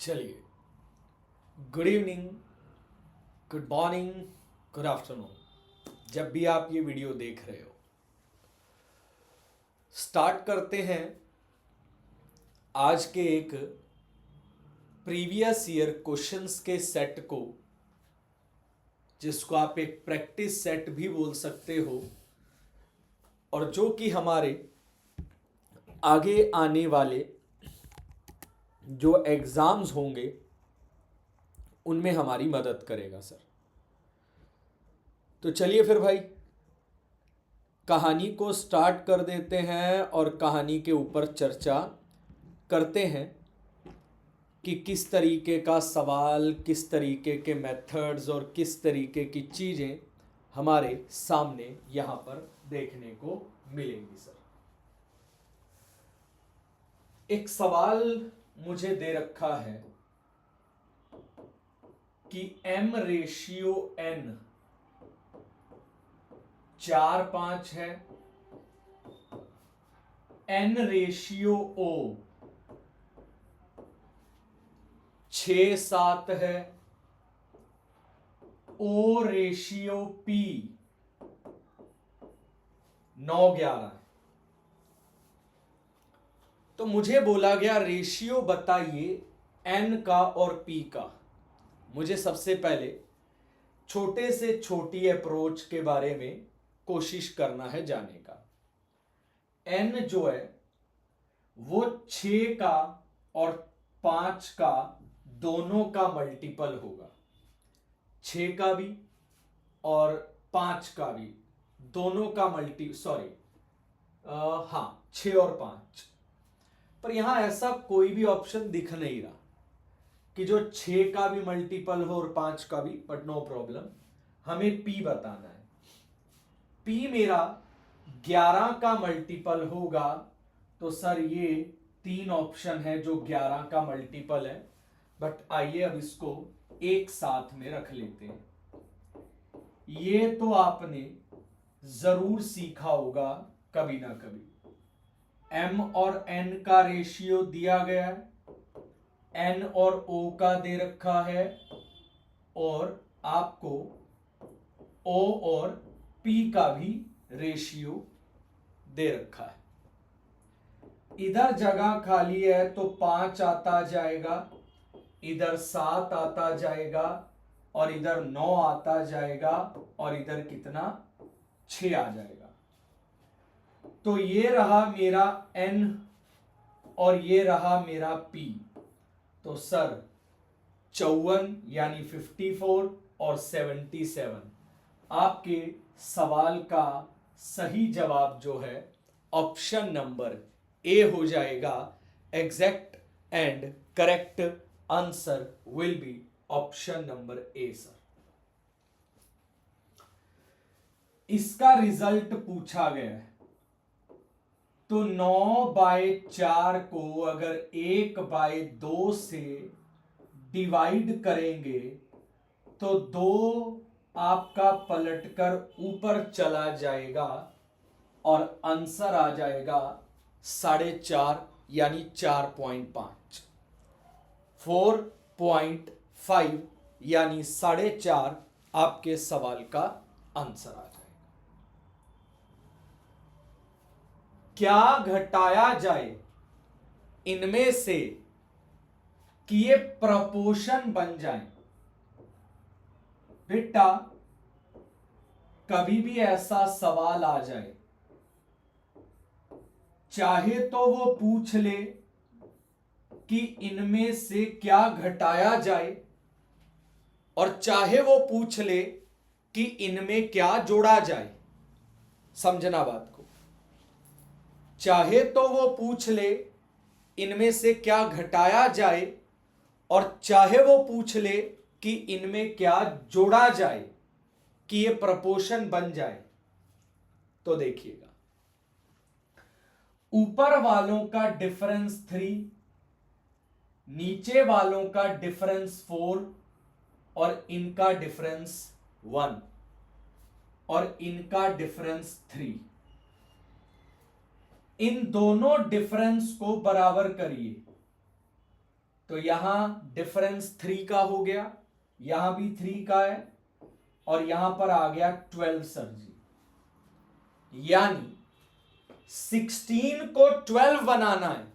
चलिए, good evening, good morning, good afternoon, जब भी आप ये वीडियो देख रहे हो, स्टार्ट करते हैं आज के एक प्रीवियस ईयर क्वेश्चंस के सेट को, जिसको आप एक प्रैक्टिस सेट भी बोल सकते हो, और जो कि हमारे आगे आने वाले जो एग्ज़ाम्स होंगे उनमें हमारी मदद करेगा सर। तो चलिए फिर भाई, कहानी को स्टार्ट कर देते हैं और कहानी के ऊपर चर्चा करते हैं कि किस तरीके का सवाल, किस तरीके के मेथड्स और किस तरीके की चीज़ें हमारे सामने यहाँ पर देखने को मिलेंगी सर। एक सवाल मुझे दे रखा है कि M/N 4-5 है, N/O 6-7 है, O/P 9-11 है। तो मुझे बोला गया रेशियो बताइए N का और P का। मुझे सबसे पहले छोटे से छोटी अप्रोच के बारे में कोशिश करना है जाने का। N जो है वो 6 का और 5 का दोनों का मल्टीपल होगा। 6 का भी और 5 का भी दोनों का हाँ, 6 और 5। पर यहां ऐसा कोई भी ऑप्शन दिख नहीं रहा कि जो 6 का भी मल्टीपल हो और 5 का भी, बट नो प्रॉब्लम, हमें P बताना है। P मेरा 11 का मल्टीपल होगा, तो सर ये 3 ऑप्शन है जो 11 का मल्टीपल है। बट आइए अब इसको एक साथ में रख लेते हैं। ये तो आपने जरूर सीखा होगा कभी ना कभी। M और N का रेशियो दिया गया है, N और O का दे रखा है, और आपको O और P का भी रेशियो दे रखा है। इधर जगह खाली है तो 5 आता जाएगा, इधर 7 आता जाएगा, और इधर 9 आता जाएगा, और इधर कितना 6 आ जाएगा। तो ये रहा मेरा N और ये रहा मेरा P। तो सर 54 यानी 54 और 77 आपके सवाल का सही जवाब जो है ऑप्शन नंबर ए हो जाएगा। Exact and correct answer will be option number A sir. इसका रिजल्ट पूछा गया है, तो 9/4 को अगर 1/2 से डिवाइड करेंगे तो 2 आपका पलटकर ऊपर चला जाएगा और आंसर आ जाएगा 4.5 यानी 4.5। 4.5 यानी 4.5 आपके सवाल का आंसर आ जाएगा। क्या घटाया जाए इनमें से कि ये प्रपोर्शन बन जाए? बेटा, कभी भी ऐसा सवाल आ जाए, चाहे तो वो पूछ ले कि इनमें से क्या घटाया जाए, और चाहे वो पूछ ले कि इनमें क्या जोड़ा जाए। समझना बात को। चाहे तो वो पूछ ले इनमें से क्या घटाया जाए, और चाहे वो पूछ ले कि इनमें क्या जोड़ा जाए कि ये प्रपोर्शन बन जाए। तो देखिएगा, ऊपर वालों का डिफरेंस 3, नीचे वालों का डिफरेंस 4, और इनका डिफरेंस 1, और इनका डिफरेंस 3। इन दोनों डिफरेंस को बराबर करिए। तो यहां डिफरेंस 3 का हो गया, यहां भी 3 का है, और यहां पर आ गया 12 सर जी। यानी 16 को 12 बनाना है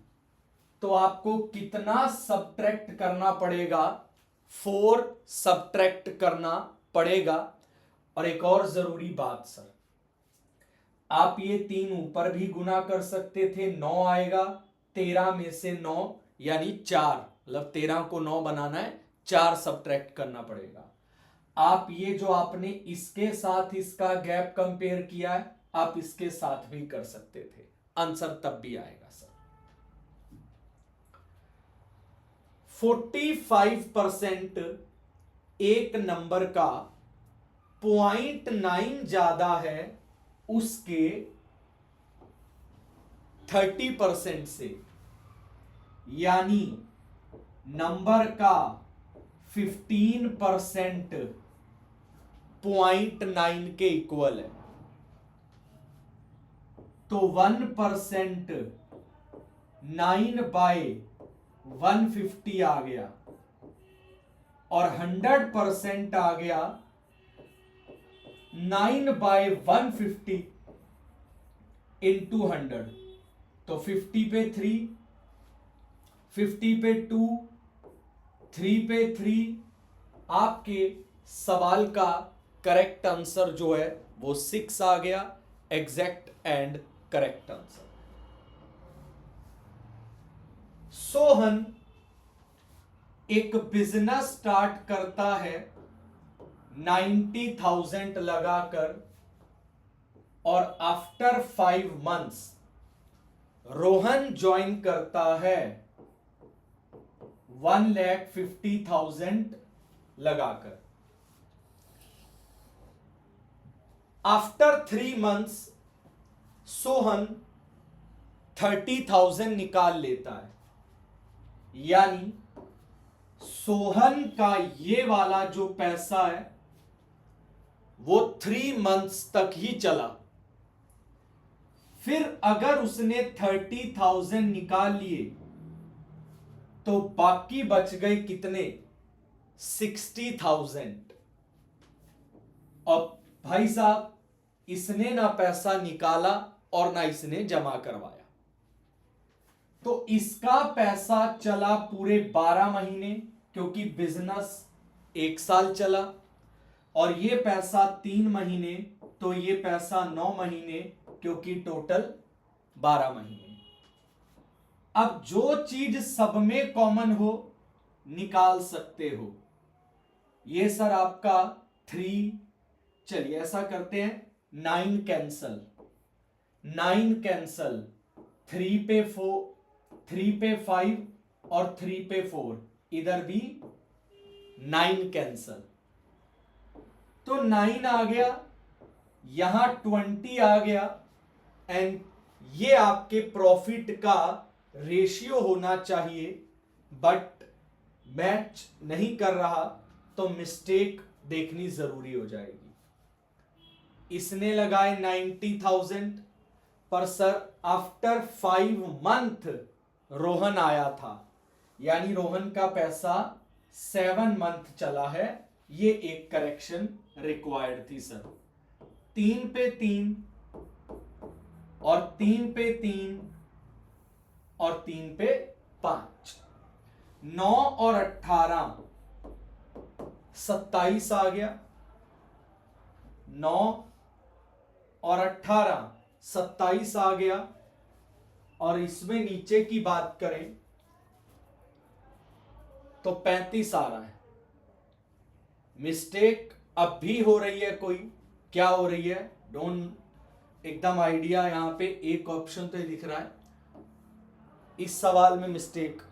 तो आपको कितना सब्ट्रैक्ट करना पड़ेगा? 4 सब्ट्रैक्ट करना पड़ेगा। और एक और जरूरी बात सर, आप ये 3 ऊपर भी गुना कर सकते थे, 9 आएगा, 13 में से 9 यानी 4, मतलब 13 को 9 बनाना है, 4 सब्ट्रैक्ट करना पड़ेगा। आप ये जो आपने इसके साथ इसका गैप कंपेयर किया है, आप इसके साथ भी कर सकते थे, आंसर तब भी आएगा सर। 45% एक नंबर का 0.9 ज्यादा है उसके 30% से, यानी नंबर का 15% 0.9 के इक्वल है। तो 1% 9/150 आ गया, और 100% आ गया 9/150 इंटू 100। तो 50 पे 3, 50 पे 2, 3 पे 3। आपके सवाल का करेक्ट आंसर जो है वो 6 आ गया, exact and correct answer. Sohan एक बिजनेस स्टार्ट करता है 90,000 लगाकर, और आफ्टर 5 मंथ्स रोहन ज्वाइन करता है 1,50,000 लगाकर। आफ्टर 3 मंथ्स सोहन 30,000 निकाल लेता है, यानी सोहन का ये वाला जो पैसा है वो 3 मंथ्स तक ही चला। फिर अगर उसने 30,000 निकाल लिए तो बाकी बच गए कितने? 60,000। और भाई साहब, इसने ना पैसा निकाला और ना इसने जमा करवाया, तो इसका पैसा चला पूरे 12 महीने, क्योंकि बिजनेस 1 साल चला, और ये पैसा 3 महीने, तो ये पैसा 9 महीने, क्योंकि टोटल 12 महीने। अब जो चीज सब में कॉमन हो निकाल सकते हो। ये सर आपका 3, चलिए ऐसा करते हैं, 9 कैंसल, 9 कैंसल, 3 पे 4, 3 पे 5 और 3 पे 4, इधर भी 9 कैंसल, तो 9 आ गया, यहां 20 आ गया, एंड ये आपके प्रॉफिट का रेशियो होना चाहिए, बट मैच नहीं कर रहा, तो मिस्टेक देखनी जरूरी हो जाएगी। इसने लगाए 90,000 पर सर आफ्टर 5 मंथ रोहन आया था, यानी रोहन का पैसा 7 मंथ चला है। ये एक करेक्शन रिक्वायर्ड थी सर। 3 पे 3 और 3 पे 3 और 3 पे 5, 9 और 18 27 आ गया, 9 और 18 27 आ गया, और इसमें नीचे की बात करें तो 35 आ रहा है। मिस्टेक अब भी हो रही है, कोई क्या हो रही है, डोंट एकदम आइडिया। यहां पे एक ऑप्शन तो दिख रहा है इस सवाल में मिस्टेक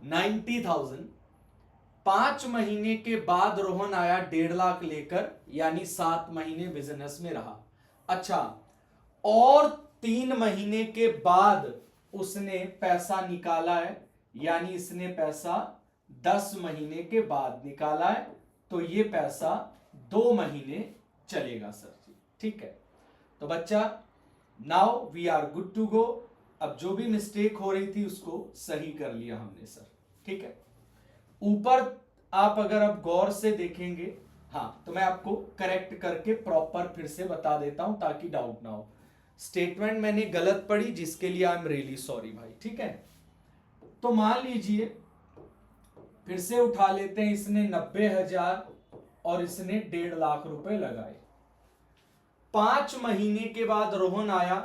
90,000 5 महीने के बाद रोहन आया 1.5 लाख लेकर, यानी 7 महीने बिजनेस में रहा। अच्छा, और 3 महीने के बाद उसने पैसा निकाला है, यानी इसने पैसा 10 महीने के बाद निकाला है, तो ये पैसा 2 महीने चलेगा सर जी। ठीक है, तो बच्चा now we are good to go. अब जो भी मिस्टेक हो रही थी उसको सही कर लिया हमने सर। ठीक है। ऊपर आप अगर अब गौर से देखेंगे, हाँ, तो मैं आपको करेक्ट करके प्रॉपर फिर से बता देता हूं ताकि डाउट ना हो। स्टेटमेंट मैंने गलत पढ़ी, जिसके लिए आई एम रियली सॉरी भाई, ठीक है। तो मान लीजिए, फिर से उठा लेते हैं, इसने 90,000 और इसने 1.5 लाख रुपए लगाए। 5 महीने के बाद रोहन आया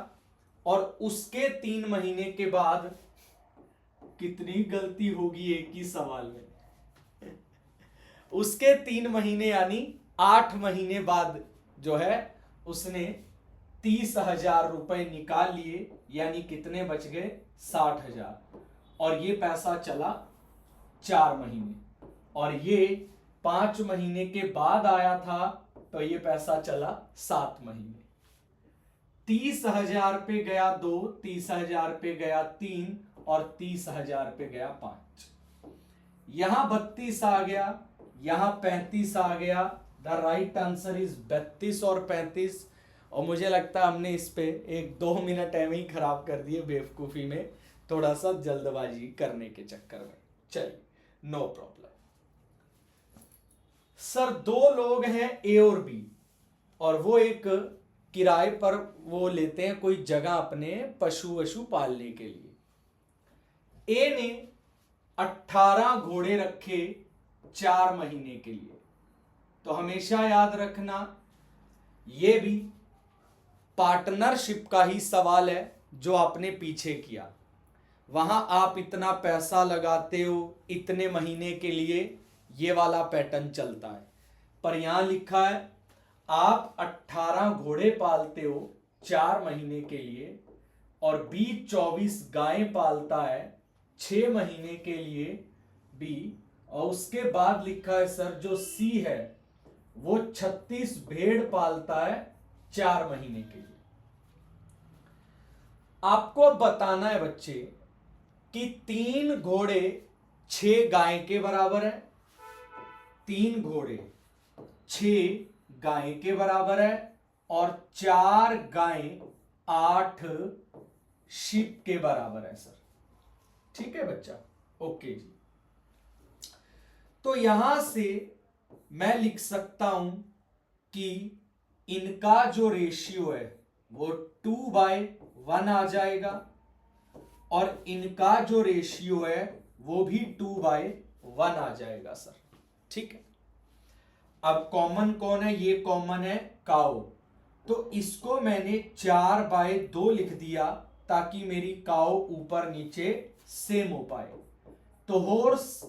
और उसके 3 महीने के बाद, कितनी गलती होगी एक ही सवाल में, उसके 3 महीने यानी 8 महीने बाद जो है उसने 30,000 रुपए निकाल लिए, यानी कितने बच गए, 60,000। और ये पैसा चला 4 महीने, और ये 5 महीने के बाद आया था, तो ये पैसा चला 7 महीने। 30,000 पे गया 2, 30,000 पे गया 3, और 30,000 पे गया 5। यहां 32 आ गया, यहां 35 आ गया। द राइट आंसर इज 32 और 35। और मुझे लगता है हमने इस पे 1-2 मिनट एवं ही खराब कर दिए बेवकूफी में, थोड़ा सा जल्दबाजी करने के चक्कर में। चलिए, नो प्रॉब्लम। सर 2 लोग हैं ए और बी, और वो एक किराए पर वो लेते हैं कोई जगह अपने पशु वशु पालने के लिए। ए ने 18 घोड़े रखे 4 महीने के लिए। तो हमेशा याद रखना, ये भी पार्टनरशिप का ही सवाल है जो आपने पीछे किया। वहां आप इतना पैसा लगाते हो इतने महीने के लिए, ये वाला पैटर्न चलता है। पर यहां लिखा है आप 18 घोड़े पालते हो 4 महीने के लिए, और बी 24 गायें पालता है 6 महीने के लिए बी, और उसके बाद लिखा है सर जो सी है वो 36 भेड़ पालता है 4 महीने के लिए। आपको अब बताना है बच्चे कि 3 घोड़े 6 गाय के बराबर है, 3 घोड़े 6 गाय के बराबर है, और 4 गाय 8 शीप के बराबर है सर। ठीक है बच्चा, ओके जी। तो यहां से मैं लिख सकता हूं कि इनका जो रेशियो है वो 2/1 आ जाएगा, और इनका जो रेशियो है वो भी 2/1 आ जाएगा सर। ठीक है। अब कॉमन कौन है, ये कॉमन है काऊ, तो इसको मैंने 4/2 लिख दिया ताकि मेरी काऊ ऊपर नीचे सेम हो पाए। तो हॉर्स,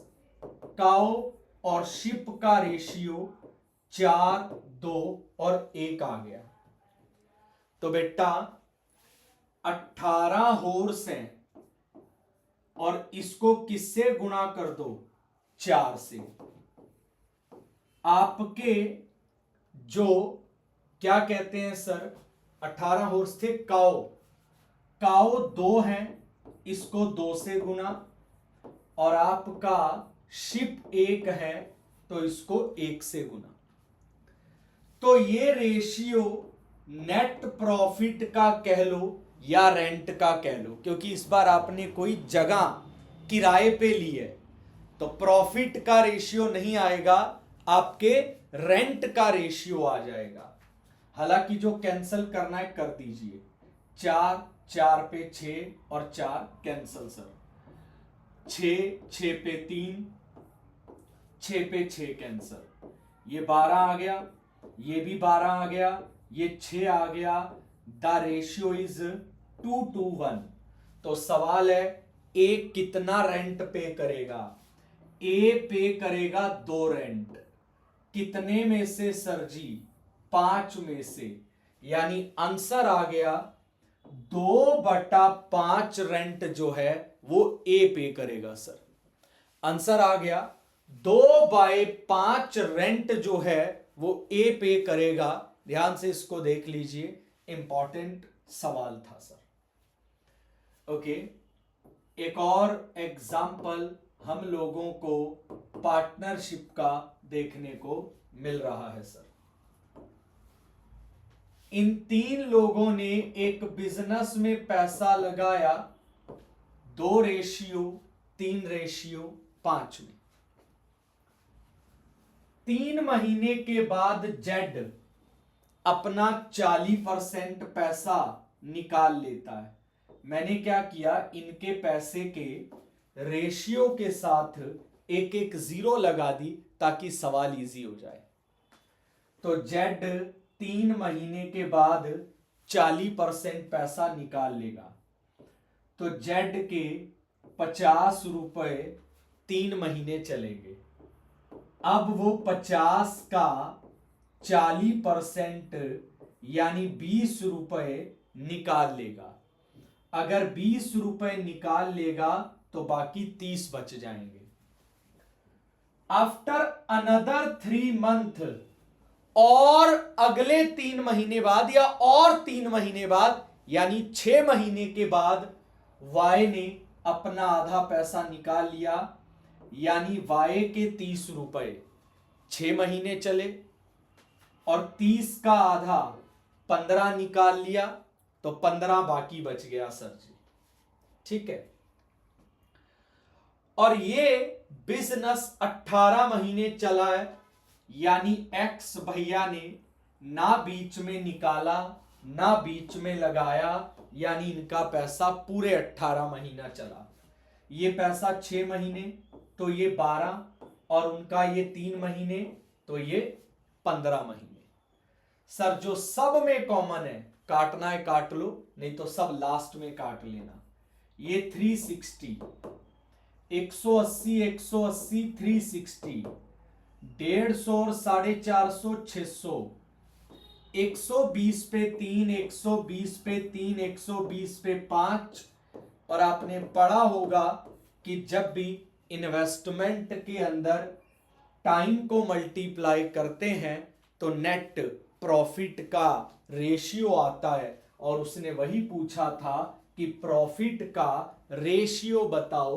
काऊ और शिप का रेशियो 4, 2 और 1 आ गया। तो बेटा 18 हॉर्स हैं, और इसको किससे गुणा कर दो, 4 से। आपके जो क्या कहते हैं सर, 18 हॉर्स थे काऊ, काऊ 2 हैं, इसको 2 से गुना, और आपका शिप 1 है तो इसको 1 से गुना। तो ये रेशियो नेट प्रॉफिट का कह लो या रेंट का कह लो, क्योंकि इस बार आपने कोई जगह किराए पे ली है, तो प्रॉफिट का रेशियो नहीं आएगा, आपके रेंट का रेशियो आ जाएगा। हालांकि जो कैंसिल करना है कर दीजिए, 4, 4 पे 6 और 4 कैंसिल सर, 6, 6 पे 3, 6 पे 6 कैंसिल, ये 12 आ गया, ये भी 12 आ गया, ये 6 आ गया। The ratio is 2:1। तो सवाल है ए कितना रेंट पे करेगा, ए पे करेगा 2 रेंट। कितने में से सर जी, 5 में से, यानी आंसर आ गया 2/5 रेंट जो है वो ए पे करेगा सर। आंसर आ गया 2/5 रेंट जो है वो ए पे करेगा। ध्यान से इसको देख लीजिए, इंपॉर्टेंट सवाल था सर। ओके, एक और एग्जाम्पल हम लोगों को पार्टनरशिप का देखने को मिल रहा है सर। इन 3 लोगों ने एक बिजनेस में पैसा लगाया, 2 रेशियो 3 रेशियो 5 में। 3 महीने के बाद जेड अपना 40% पैसा निकाल लेता है। मैंने क्या किया, इनके पैसे के रेशियो के साथ एक एक जीरो लगा दी ताकि सवाल इजी हो जाए। तो जेड 3 महीने के बाद 40% पैसा निकाल लेगा। तो जेड के 50 रुपए 3 महीने चलेंगे। अब वो 50 का 40% यानी 20 रुपए निकाल लेगा। अगर 20 रुपए निकाल लेगा तो बाकी 30 बच जाएंगे। आफ्टर अनदर 3 मंथ, और अगले 3 महीने बाद या और 3 महीने बाद यानी 6 महीने के बाद वाई ने अपना आधा पैसा निकाल लिया, यानी वाई के 30 रुपए 6 महीने चले और 30 का आधा 15 निकाल लिया तो 15 बाकी बच गया सर जी। ठीक है। और ये बिजनेस 18 महीने चला है, यानी एक्स भैया ने ना बीच में निकाला ना बीच में लगाया, यानी इनका पैसा पूरे 18 महीना चला। ये पैसा 6 महीने तो ये 12, और उनका ये 3 महीने तो ये 15 महीने। सर जो सब में कॉमन है, काटना है काट लो, नहीं तो सब लास्ट में काट लेना। ये 360, 180, 180, 360, 150 और 450, 600, 120 पे 3, 120 पे 3, 120 पे 5। और आपने पढ़ा होगा कि जब भी इन्वेस्टमेंट के अंदर टाइम को मल्टीप्लाई करते हैं तो नेट प्रॉफिट का रेशियो आता है, और उसने वही पूछा था कि प्रॉफिट का रेशियो बताओ।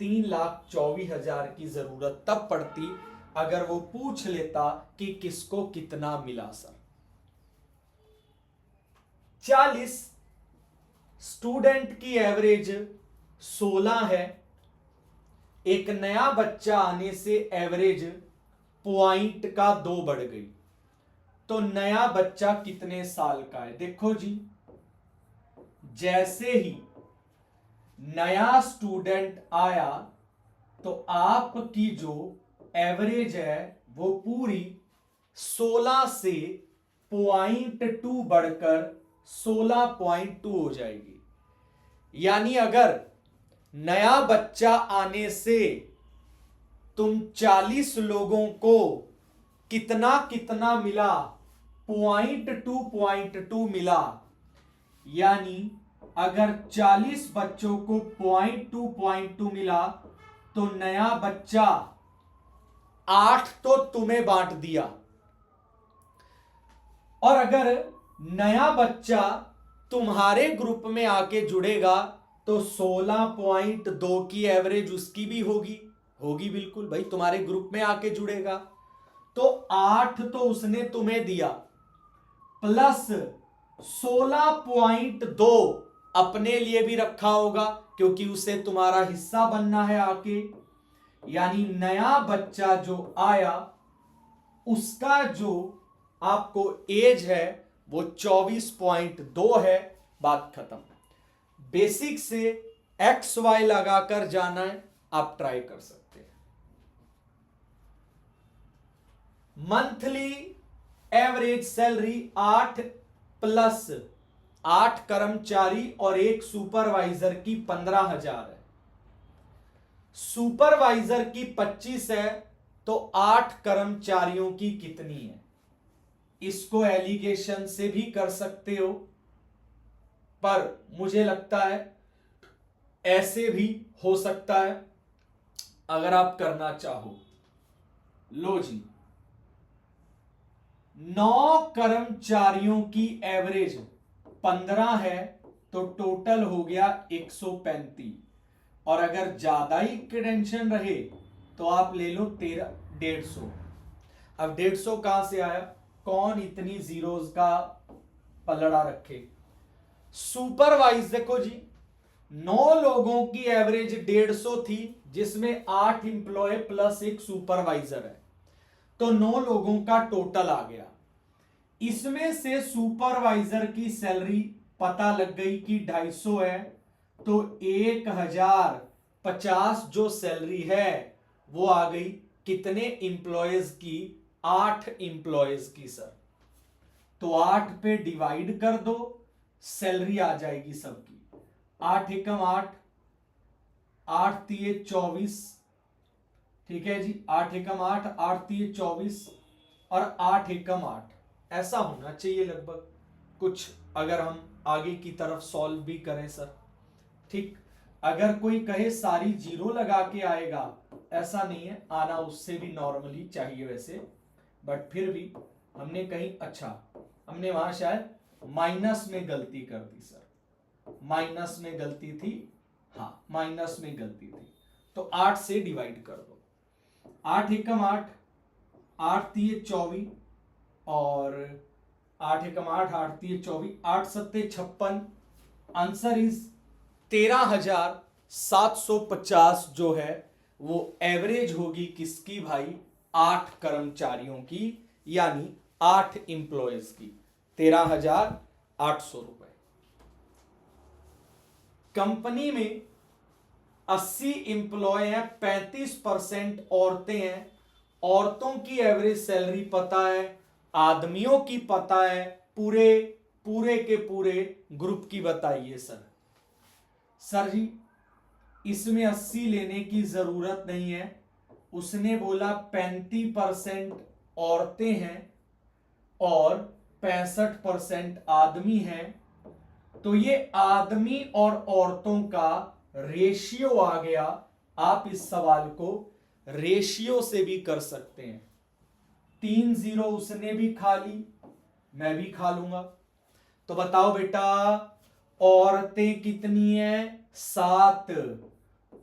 3,24,000 की जरूरत तब पड़ती अगर वो पूछ लेता कि किसको कितना मिला सर। 40 स्टूडेंट की एवरेज 16 है। एक नया बच्चा आने से एवरेज पॉइंट का 2 बढ़ गई, तो नया बच्चा कितने साल का है? देखो जी, जैसे ही नया स्टूडेंट आया तो आपकी जो एवरेज है वो पूरी 16 से 0.2 बढ़कर 16.2 हो जाएगी। यानी अगर नया बच्चा आने से तुम 40 लोगों को कितना कितना मिला, 0.2 मिला, यानी अगर 40 बच्चों को 0.2 मिला तो नया बच्चा 8 तो तुम्हें बांट दिया, और अगर नया बच्चा तुम्हारे ग्रुप में आके जुड़ेगा तो 16.2 की एवरेज उसकी भी होगी बिल्कुल भाई, तुम्हारे ग्रुप में आके जुड़ेगा तो 8 तो उसने तुम्हें दिया प्लस 16.2 अपने लिए भी रखा होगा क्योंकि उसे तुम्हारा हिस्सा बनना है आके। यानी नया बच्चा जो आया उसका जो आपको एज है वो 24.2 है। बात खत्म। बेसिक से एक्स वाई लगाकर जाना है, आप ट्राई कर सकते हैं। मंथली एवरेज सैलरी 8 प्लस 8 कर्मचारी और एक सुपरवाइजर की 15,000 है। सुपरवाइजर की 25 है तो 8 कर्मचारियों की कितनी है? इसको एलिगेशन से भी कर सकते हो, पर मुझे लगता है ऐसे भी हो सकता है अगर आप करना चाहो। लो जी, 9 कर्मचारियों की एवरेज 15 है तो टोटल हो गया 135, और अगर ज्यादा ही टेंशन रहे तो आप ले लो 150। अब 150 कहां से आया? कौन इतनी जीरोस का पलड़ा रखे? सुपरवाइज देखो जी, 9 लोगों की एवरेज 150 थी, जिसमें 8 इंप्लॉय प्लस एक सुपरवाइजर है, तो 9 लोगों का टोटल आ गया। इसमें से सुपरवाइजर की सैलरी पता लग गई कि 250 है, तो 1050 जो सैलरी है वो आ गई कितने इंप्लॉयज की? 8 इंप्लॉयज की सर। तो 8 पे डिवाइड कर दो, सैलरी आ जाएगी सबकी। 8 एकम 8, 8 तिये 24, ठीक है जी, 8 एकम 8, 8 तिये 24 और 8 एकम 8, ऐसा होना चाहिए लगभग कुछ, अगर हम आगे की तरफ सॉल्व भी करें सर। ठीक, अगर कोई कहे सारी जीरो लगा के आएगा, ऐसा नहीं है, आना उससे भी नॉर्मली चाहिए वैसे, बट फिर भी हमने कहीं, अच्छा हमने वहां शायद माइनस में गलती कर दी सर, माइनस में गलती थी, हाँ माइनस में गलती थी, तो 8 से डिवाइड कर दो। 8 एकम 8, 8 तिये 24 और 8 एकम 8, 8 तिये 24, 8 सत्ते 56, आंसर इज 13,750 जो है वो एवरेज होगी किसकी भाई? 8 कर्मचारियों की, यानी 8 इंप्लॉयज की, 13,800 रुपए। कंपनी में 80 इंप्लॉय हैं, 35% औरतें हैं। औरतों की एवरेज सैलरी पता है, आदमियों की पता है, पूरे पूरे के पूरे ग्रुप की बताइए सर। सर जी इसमें 80 लेने की जरूरत नहीं है, उसने बोला 35% औरतें हैं और 65% आदमी हैं, तो ये आदमी और औरतों का रेशियो आ गया। आप इस सवाल को रेशियो से भी कर सकते हैं। 3 जीरो उसने भी खा ली, मैं भी खा लूंगा। तो बताओ बेटा, औरतें कितनी है? 7।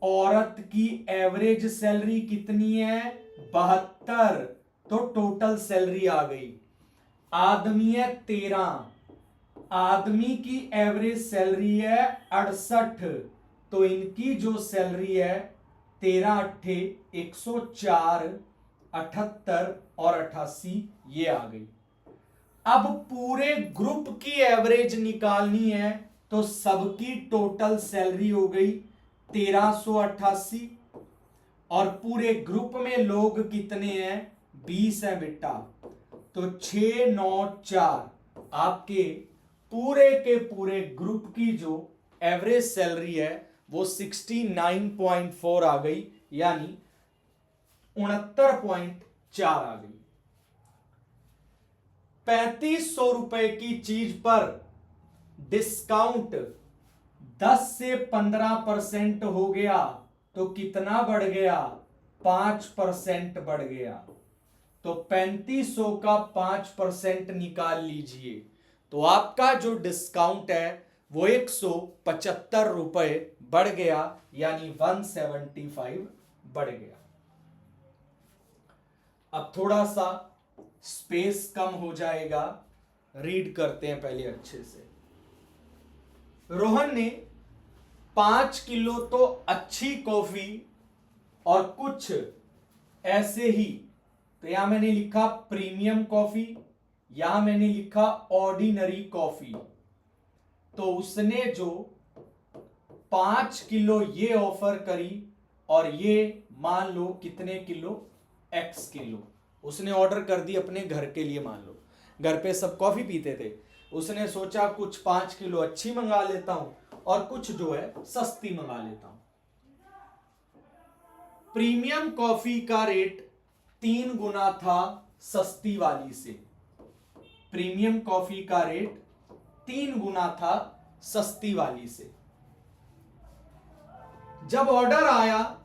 औरत की एवरेज सैलरी कितनी है? 72, तो टोटल सैलरी आ गई। आदमी है 13, आदमी की एवरेज सैलरी है 68, तो इनकी जो सैलरी है 13 अट्ठे 104, 78 और 88 ये आ गई। अब पूरे ग्रुप की एवरेज निकालनी है, तो सबकी टोटल सैलरी हो गई 1388, और पूरे ग्रुप में लोग कितने हैं? 20 है बेटा, तो 694 आपके पूरे के पूरे ग्रुप की जो एवरेज सैलरी है वो 69.4 आ गई, यानी 69.4 आ गई। 3500 रुपए की चीज पर डिस्काउंट 10 से 15% हो गया, तो कितना बढ़ गया? 5% बढ़ गया। तो 3500 का 5% निकाल लीजिए, तो आपका जो डिस्काउंट है वो 175 रुपए बढ़ गया, यानी 175 बढ़ गया। अब थोड़ा सा स्पेस कम हो जाएगा, रीड करते हैं पहले अच्छे से। रोहन ने 5 किलो तो अच्छी कॉफी और कुछ ऐसे ही, तो यहां मैंने लिखा प्रीमियम कॉफी, यहां मैंने लिखा ऑर्डिनरी कॉफी। तो उसने जो 5 किलो ये ऑफर करी, और ये मान लो कितने किलो? x किलो उसने ऑर्डर कर दी अपने घर के लिए। मान लो घर पे सब कॉफी पीते थे, उसने सोचा कुछ 5 किलो अच्छी मंगा लेता हूं और कुछ जो है सस्ती मंगा लेता हूं। प्रीमियम कॉफी का रेट 3 गुना था सस्ती वाली से। प्रीमियम कॉफी का रेट 3 गुना था सस्ती वाली से। जब ऑर्डर आया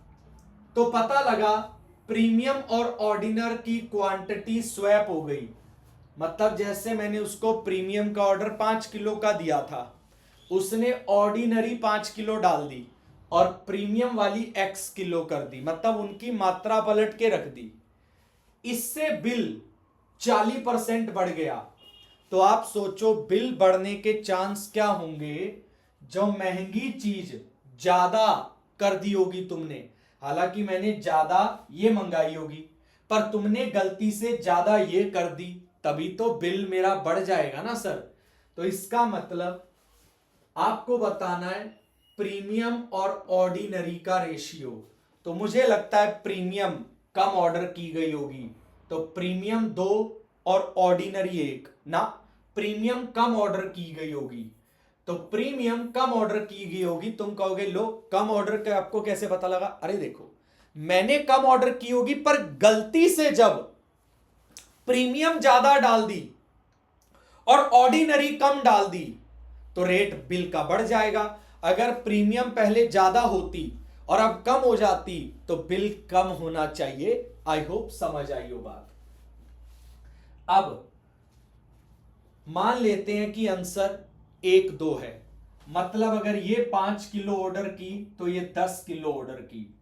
तो पता लगा प्रीमियम और ऑर्डिनर की क्वांटिटी स्वैप हो गई। मतलब जैसे मैंने उसको प्रीमियम का ऑर्डर 5 किलो का दिया था, उसने ऑर्डिनरी 5 किलो डाल दी और प्रीमियम वाली x किलो कर दी, मतलब उनकी मात्रा पलट के रख दी। इससे बिल 40% बढ़ गया। तो आप सोचो बिल बढ़ने के चांस क्या होंगे? जो महंगी चीज ज्यादा कर दी होगी तुमने, हालांकि मैंने ज्यादा ये मंगाई होगी पर तुमने गलती से ज्यादा ये कर दी, तभी तो बिल मेरा बढ़ जाएगा ना सर। तो इसका मतलब आपको बताना है प्रीमियम और ऑर्डिनरी का रेशियो। तो मुझे लगता है प्रीमियम कम ऑर्डर की गई होगी, तो प्रीमियम 2 और ऑर्डिनरी 1 ना, प्रीमियम कम ऑर्डर की गई होगी। तो प्रीमियम कम ऑर्डर की गई होगी, तुम कहोगे लो कम ऑर्डर का आपको कैसे पता लगा? अरे देखो, मैंने कम ऑर्डर की होगी पर गलती से जब प्रीमियम ज्यादा डाल दी और ऑर्डिनरी कम डाल दी तो रेट बिल का बढ़ जाएगा। अगर प्रीमियम पहले ज्यादा होती और अब कम हो जाती तो बिल कम होना चाहिए। आई होप समझ आई हो बात। अब मान लेते हैं कि आंसर 1-2 है, मतलब अगर ये 5 किलो ऑर्डर की तो ये 10 किलो ऑर्डर की,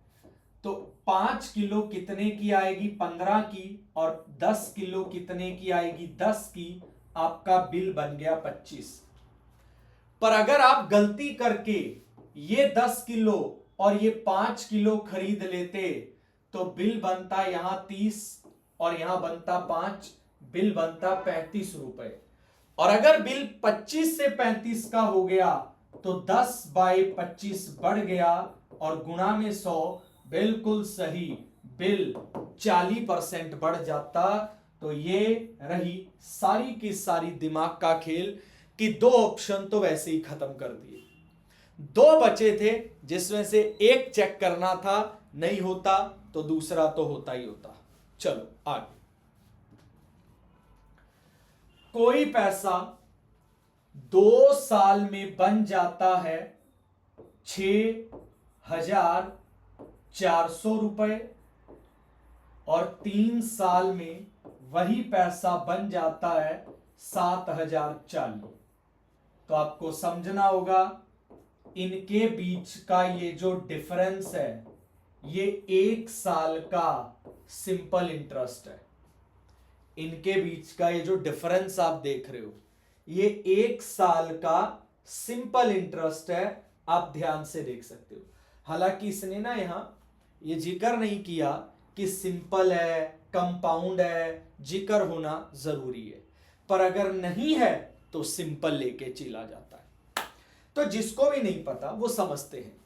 तो 5 किलो कितने की आएगी? 15 की, और 10 किलो कितने की आएगी? 10 की। आपका बिल बन गया 25। पर अगर आप गलती करके ये 10 किलो और ये 5 किलो खरीद लेते तो बिल बनता यहां 30 और यहां बनता 5, बिल बनता 35 रुपए। और अगर बिल 25 से 35 का हो गया तो 10/25 बढ़ गया और गुणा में 100, बिल्कुल सही, बिल 40% बढ़ जाता। तो ये रही सारी की सारी दिमाग का खेल कि 2 ऑप्शन तो वैसे ही खत्म कर दिए, 2 बचे थे जिसमें से एक चेक करना था, नहीं होता तो दूसरा तो होता ही होता। चलो आगे। कोई पैसा 2 साल में बन जाता है 6,400 रुपए और 3 साल में वही पैसा बन जाता है 7,040। तो आपको समझना होगा इनके बीच का ये जो डिफरेंस है ये 1 साल का सिंपल इंटरेस्ट है। इनके बीच का ये जो डिफरेंस आप देख रहे हो ये 1 साल का सिंपल इंटरेस्ट है, आप ध्यान से देख सकते हो। हालांकि इसने ना यहां ये जिक्र नहीं किया कि सिंपल है, कंपाउंड है, जिक्र होना जरूरी है, पर अगर नहीं है तो सिंपल लेके चला जाता है। तो जिसको भी नहीं पता वो समझते हैं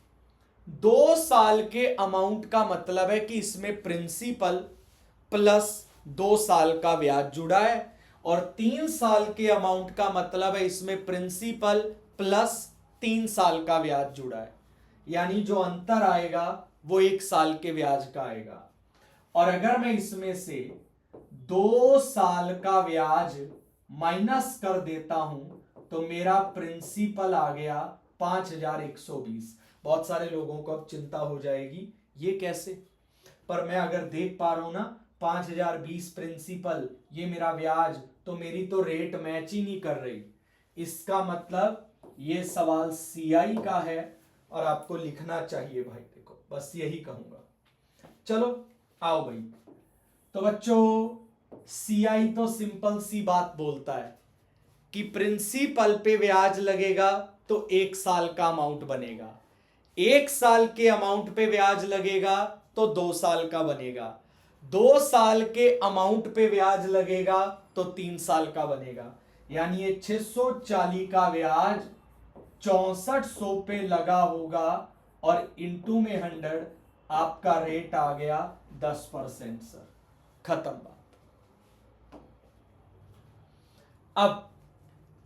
2 साल के अमाउंट का मतलब है कि इसमें प्रिंसिपल प्लस 2 साल का ब्याज जुड़ा है, और 3 साल के अमाउंट का मतलब है इसमें प्रिंसिपल प्लस 3 साल का ब्याज जुड़ा है, यानी जो अंतर आएगा वो 1 साल के ब्याज का आएगा। और अगर मैं इसमें से 2 साल का ब्याज माइनस कर देता हूं तो मेरा प्रिंसिपल आ गया 5,120। बहुत सारे लोगों को अब चिंता हो जाएगी ये कैसे, पर मैं अगर देख पा रहा हूं ना 5,020 प्रिंसिपल, ये मेरा ब्याज, तो मेरी तो रेट मैच ही नहीं कर रही। इसका मतलब ये सवाल सीआई का है और आपको लिखना चाहिए भाई। देखो बस यही कहूंगा। चलो आओ भाई। तो बच्चों सीआई तो सिंपल सी बात बोलता है कि प्रिंसिपल पे ब्याज लगेगा तो 1 साल का अमाउंट बनेगा, 1 साल के अमाउंट पे ब्याज लगेगा तो 2 साल का बनेगा, 2 साल के अमाउंट पे ब्याज लगेगा तो 3 साल का बनेगा। यानी ये 640 का ब्याज 6400 पे लगा होगा और इंटू में 100 आपका रेट आ गया 10%। सर खत्म बात। अब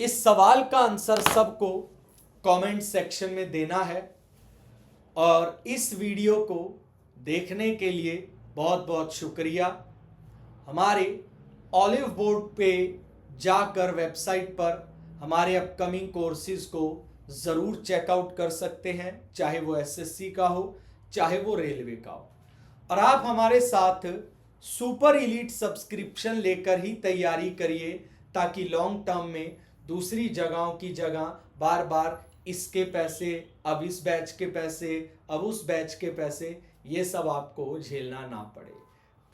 इस सवाल का आंसर सबको कमेंट सेक्शन में देना है, और इस वीडियो को देखने के लिए बहुत बहुत शुक्रिया। हमारे ऑलिव बोर्ड पे जाकर वेबसाइट पर हमारे अपकमिंग कोर्सेज को ज़रूर चेकआउट कर सकते हैं, चाहे वो एसएससी का हो चाहे वो रेलवे का हो। और आप हमारे साथ सुपर एलीट सब्सक्रिप्शन लेकर ही तैयारी करिए, ताकि लॉन्ग टर्म में दूसरी जगहों की जगह बार बार इसके पैसे, अब इस बैच के पैसे, अब उस बैच के पैसे, ये सब आपको झेलना ना पड़े।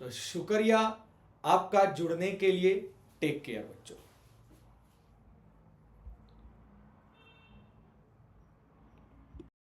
तो शुक्रिया आपका जुड़ने के लिए। टेक केयर बच्चों।